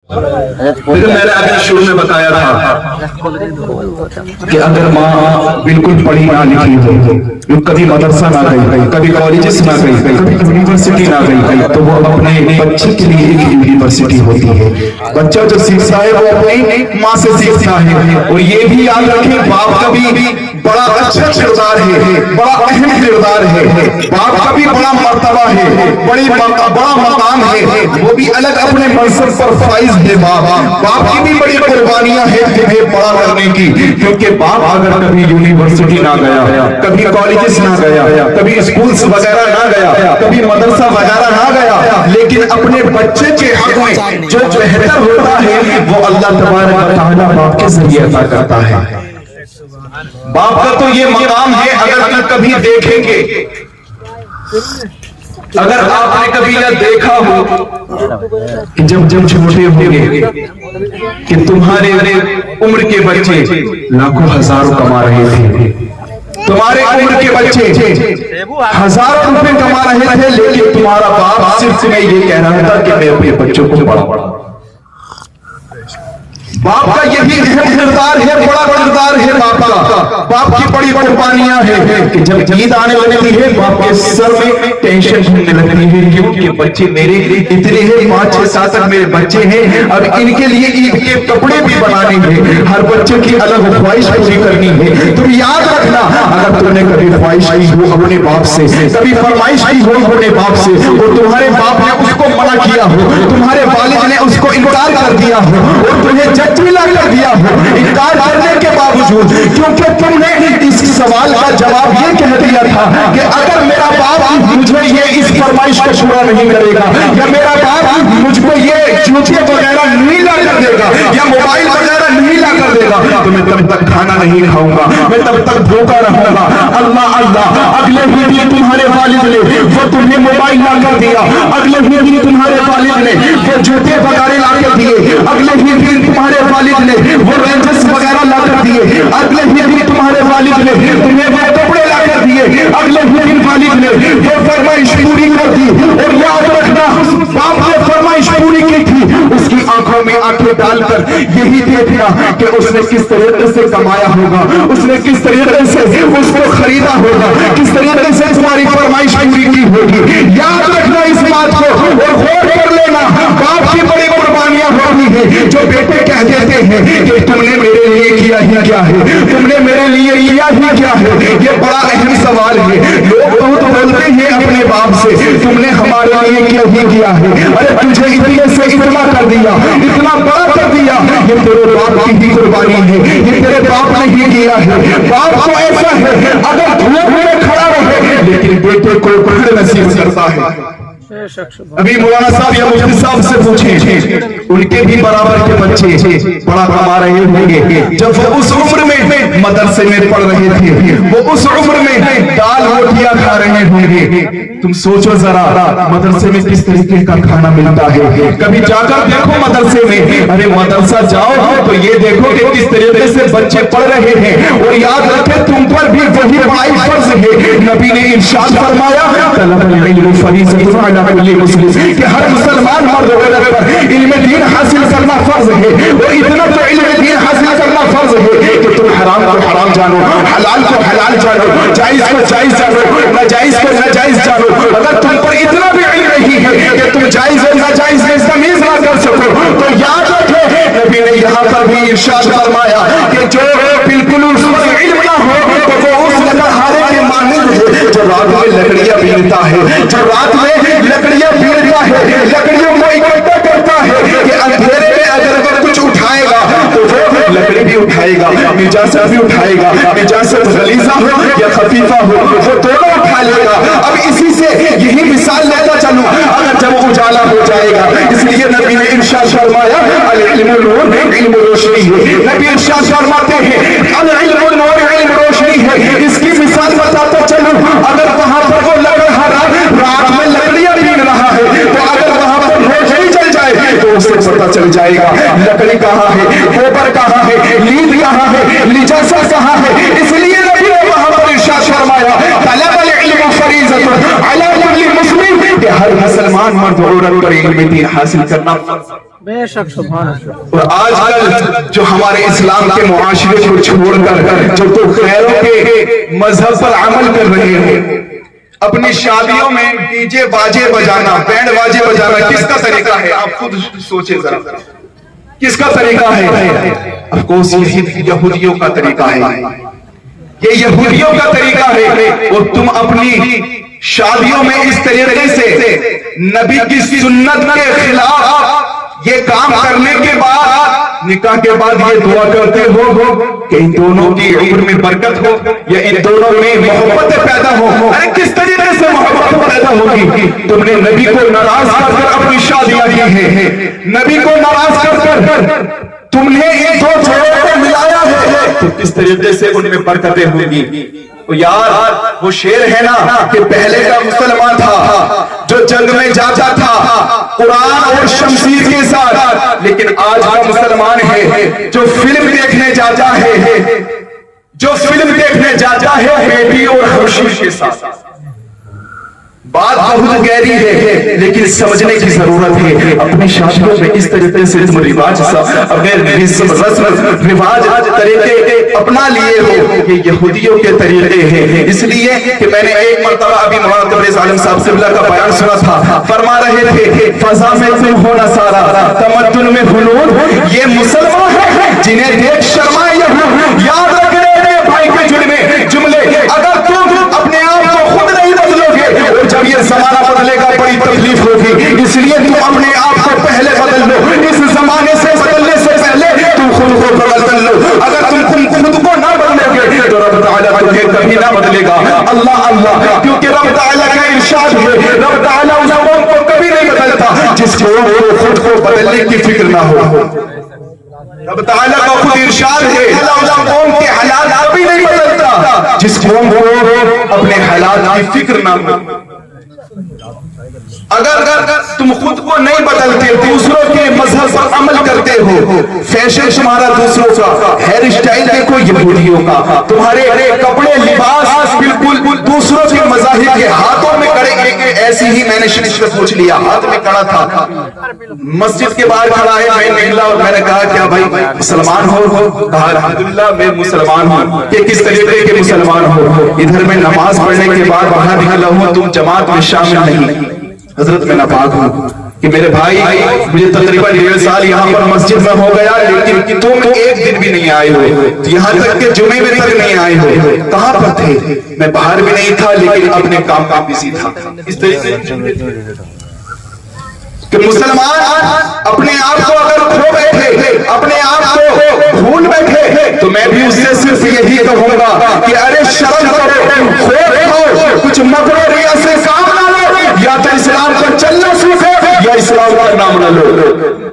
لیکن میں نے ابھی شروع میں بتایا تھا کہ اگر ماں بالکل پڑھی نہ لکھی ہو، کبھی مدرسہ نہ گئی، کبھی کالجز نہ گئی، کبھی یونیورسٹی نہ گئی، تو وہ اپنے بچے کے لیے ایک یونیورسٹی ہوتی ہے۔ بچہ جو سیکھتا ہے وہ اپنی ماں سے سیکھتا ہے۔ اور یہ بھی یاد رکھیں، باپ کا بھی بڑا اچھا کردار ہے، بڑا اہم کردار ہے، باپ کا بھی بڑا مرتبہ ہے، بڑا مقام ہے، وہ بھی الگ اپنے منصب پر فائز ہے۔ باپ کی بھی بڑی قربانیاں ہیں تمہیں بڑا کرنے کی، کیونکہ باپ اگر کبھی یونیورسٹی نہ گیا، کبھی کالجز نہ گیا، کبھی اسکولز وغیرہ نہ گیا، کبھی مدرسہ وغیرہ نہ گیا، لیکن اپنے بچے کے حق میں جو بہتر ہوتا ہے وہ اللہ تبارک و تعالیٰ باپ کے ذریعے عطا کرتا ہے۔ باپ کا تو یہ مقام ہے، اگر کبھی دیکھیں گے، اگر آپ نے کبھی یہ دیکھا ہو کہ جب چھوٹے ہوں گے کہ تمہارے عمر کے بچے لاکھوں ہزاروں کما رہے تھے، تمہارے عمر کے بچے ہزاروں روپے کما رہے تھے، لیکن تمہارا باپ صرف میں یہ کہہ رہا تھا کہ میں اپنے بچوں کو پڑھاؤں۔ باپ کا یہی اہم کردار ہے، بڑا کردار ہے باپ کا۔ باپ کی بڑی قربانیاں ہیں کہ جب عید آنے لگتی ہے باپ کے سر میں ٹینشن ہونے لگتی ہے، کیوں کہ بچے میرے اتنے ہیں، 5-6-7 تک میرے بچے ہیں، اب ان کے لیے عید کے کپڑے بھی بنانے ہیں، ہر بچے کی الگ خواہش پوری کرنی ہے۔ تم یاد رکھنا، اگر تم نے کبھی خواہش کی ہو اپنے باپ سے، کبھی فرمائش کی ہو اپنے باپ سے، اور تمہارے باپ نے اس کو منع کیا ہو، تمہارے والد نے اس کو انکار کر دیا ہو، اور تمہیں جچیلا کر دیا ہو انکار کرنے کے باوجود، کیونکہ تم نے اس سوال کا جواب یہ کہہ دیا تھا کہ اگر میرا باپ مجھے یہ اس فرمائش کو پورا نہیں کرے گا، یا میرا باپ مجھ کو یہ جوتے وغیرہ نہیں لا کر دے گا، یا موبائل وغیرہ نہیں لا کر دے گا، تو میں تب تک کھانا نہیں کھاؤں گا، میں تب تک بھوکا رہوں گا۔ اللہ اللہ، اگلے ہی دن تمہارے والد نے وہ تمہیں موبائل لا کر دیا، اگلے ہی دن تمہارے والد نے وہ جوتے وغیرہ لا کر دیے، اگلے ہی دن تمہارے والد نے وہ رینجز وغیرہ لا کر دیے، اگلے ہی دن تمہارے والد نے تمہیں وہ کپڑے لا کر دیے، اگلے ہی دن والد نے وہ فرمائش پوری کر دی۔ اور یاد رکھنا، باپ نے فرمائش پوری کی تھی، اس کی آنکھوں میں آنکھیں ڈال کر یہی دیکھنا کہ اس نے کس طریقے سے کمایا ہوگا، اس نے کس طریقے سے اس کو خریدا ہوگا، کس طریقے سے تمہاری فرمائش پوری کی ہوگی۔ یاد رکھنا اس بات کو اور غور کر لینا، باپ کی بڑی قربانیاں ہوتی ہیں۔ جو بیٹے کہہ دیتے ہیں کہ تم نے میرے لیے کیا ہی کیا ہے، تم نے میرے لیے کیا ہی کیا ہے، یہ بڑا اہم سوال ہے۔ لوگ بہت بولتے ہیں اپنے باپ سے، تم نے ہمارے لیے کیا ہی کیا ہے، ارے تجھے اتنے سے اتنا کر دیا، اتنا بڑا کر دیا، یہ تیرے باپ کی ہی قربانی ہے، یہ تیرے باپ نے ہی کیا ہے۔ باپ کو ایسا ہے اگر دھوپ میں کھڑا رہے لیکن بیٹے کو پکڑ نصیب کرتا ہے۔ ابھی مولانا صاحب یا مفتی صاحب سے پوچھیں، ان کے بھی برابر کے بچے بڑا کما رہے ہوں گے، جب وہ اس عمر میں مدرسے میں پڑھ رہے تھے، وہ اس عمر میں دال روٹیاں کھا رہے ہوں گے۔ تم سوچو ذرا مدرسے میں کس طریقے کا کھانا ملتا ہے، کبھی جا کر دیکھو مدرسے میں، ارے مدرسہ جاؤ تو یہ دیکھو کہ کس طریقے سے بچے پڑھ رہے ہیں۔ اور یاد رکھے تم پر بھی وہی پڑھائی فرض ہے، نبی نے ارشاد فرمایا طلب العلم فریضۃ علی کل مسلم، کہ ہر مسلمان مرد و عورت پر علم دین حاصل کرنا فرض ہے۔ اور اتنا تو علم دین حاصل کرنا فرض ہے کہ تم حرام کو حرام جانو، حلال کو حلال جانو، جائز کو جائز جانو، ناجائز کو ناجائز جانو۔ اگر تم پر اتنا بھی علم نہیں ہے کہ تم جائز اور ناجائز میں تمیز نہ کر سکو تو یاد رکھو نبی نے یہاں پر بھی ارشاد فرمایا کہ جو بالکل اس پر علم نہ ہو تو وہ اس لکڑہارے کے مانند ہے جو رات میں لکڑیاں بیڑتا ہے، جو رات میں لکڑیاں بیڑتا ہے، لکڑیوں کو اکٹھا کرتا ہے کہ اندھیرے میں اگر کچھ اٹھائے گا تو وہ لکڑی بھی اٹھائے گا، نجاست بھی اٹھائے گا، نجاست غلیظہ ہو یا خفیفہ ہو وہ دونوں اٹھا لے گا۔ اب اسی سے یہی مثال لیتا چلوں، اگر جب اجالا ہو جائے گا، اس لیے نبی نے ارشاد فرمایا العلم نور، علم روشنی ہے۔ نبی ارشاد فرماتے ہیں العلم نور، علم روشنی ہے۔ اس کی مثال بتاتا چلوں، اگر وہاں پر وہ لکڑہارا رات میں لکڑیاں بین رہا ہے تو اگر وہاں پر روشنی چل جائے تو اس سے پتہ چل جائے گا لکڑی کہاں ہے، گوبر کہاں ہے، نیند کہاں ہے، نجاست کہاں ہے۔ اس لیے نبی نے وہاں پر ارشاد فرمایا طلب العلم فریضۃ علی کل مسلم، کہ ہر مسلمان مرد و عورت پر علم دین حاصل کرنا بے شک سبحان اللہ. اور آج کل جو ہمارے اسلام کے معاشرے کو چھوڑ کر جو تو غیروں کے مذہب پر عمل کر رہے ہیں، اپنی شادیوں میں ڈی جے باجے بجانا، بینڈ باجے بجانا کس کا طریقہ ہے؟ آپ خود سوچیں ذرا، کس کا طریقہ ہے؟ آف کورس یہ یہودیوں کا طریقہ ہے، یہ یہودیوں کا طریقہ ہے. اور تم اپنی شادیوں میں اس طریقے سے نبی کی سنت کے خلاف یہ کام کرنے کے بعد نکاح کے بعد یہ دعا کرتے ہو کہ ان دونوں کی عمر میں برکت ہو یا ان دونوں میں محبت پیدا ہو. ارے کس طریقے سے محبت پیدا ہوگی؟ تم نے نبی کو ناراض کر کر اپنی شادیاں کی ہیں، نبی کو ناراض کر کر تم نے ان دو جوڑوں کو ملایا ہے، تو کس طریقے سے ان میں برکتیں ہوں گی؟ یار وہ شعر ہے نا کہ پہلے کا مسلمان تھا جو جنگ میں جاتا تھا قرآن اور شمشیر کے ساتھ، لیکن آج کا مسلمان ہے جو فلم دیکھنے جاتا ہے، جو فلم دیکھنے جاتا ہے بیٹی اور خورشید کے ساتھ. بات بہت گہری ہے لیکن سمجھنے کی ضرورت ہے. اپنی شادیوں میں اس طریقے سے تم رواج اگر رسم رواج طریقے اپنا لیے ہو، یہ یہودیوں کے طریقے ہیں. اس لیے کہ میں نے ایک مرتبہ ابھی مولانا تبریز عالم صاحب سے اللہ کا بیان سنا تھا، فرما رہے تھے فضا میں تم ہونا سارا تمدن میں ہنور، یہ مسلمان ہے جنہیں دیکھ شرمائے یہود. یاد رکھنے بھائی کے جملے اگر تم اپنے آپ کو خود نہیں بدلو گے اور جب یہ زمانہ بدلے گا بڑی تکلیف ہوگی. اس لیے تم اپنے آپ کو پہلے بدل لو، اس زمانے سے بدلنے سے پہلے تم خود کو بدل لو. اگر تم خود کو نہ بدلے گے تو رب تعالیٰ تمہیں کبھی نہ بدلے گا. اللہ اللہ، کیونکہ رب تعالیٰ کا ارشاد ہے رب تعالیٰ اس قوم کو کبھی نہیں بدلتا جس کو خود کو بدلنے کی فکر نہ ہو. رب تعالیٰ کا خود ارشاد ہے اللہ اس قوم کے حالات کبھی نہیں بدلتا جس قوم کو اپنے حالات کی فکر نہ ہو. اگر تم خود کو نہیں بدلتے، دوسروں کے مذہب پر عمل کرتے ہو، فیشن تمہارا دوسروں کا، ہیئر اسٹائل دیکھو یہودیوں کا، تمہارے کپڑے لباس بالکل دوسروں کے مذاہب کے ہاتھوں میں کڑے. ایسی ہی میں نے شریف پوچھ لیا، ہاتھ میں کڑا تھا، مسجد کے باہر کھڑا ہے، میں نکلا اور میں نے کہا کیا بھائی مسلمان ہو؟ کہا الحمدللہ میں مسلمان ہوں. کہ کس طریقے کے مسلمان ہو؟ ادھر میں نماز پڑھنے کے بعد باہر نکلا ہوں، تم جماعت میں شامل نہیں. حضرت میں ناپاک ہوں کہ میرے بھائی مجھے تقریباً 1.5 سال یہاں پر مسجد میں ہو گیا لیکن تم ایک دن بھی نہیں آئے ہوئے، یہاں تک کہ جمعے میں تک نہیں آئے ہوئے. کہاں پر تھے؟ میں باہر بھی نہیں تھا لیکن اپنے کام کا بزی تھا. اس طریقے کہ مسلمان اپنے آپ کو اگر کھو بیٹھے، اپنے آپ کو بھول بیٹھے، تو میں بھی اس سے صرف یہی کہوں گا کہ ارے شرم کرو، خوف کھاؤ، کچھ مکرو ریا سے کام نہ لو، یا تو اسلام پر چلنا سیکھو یا اسلام کا نام نہ لو.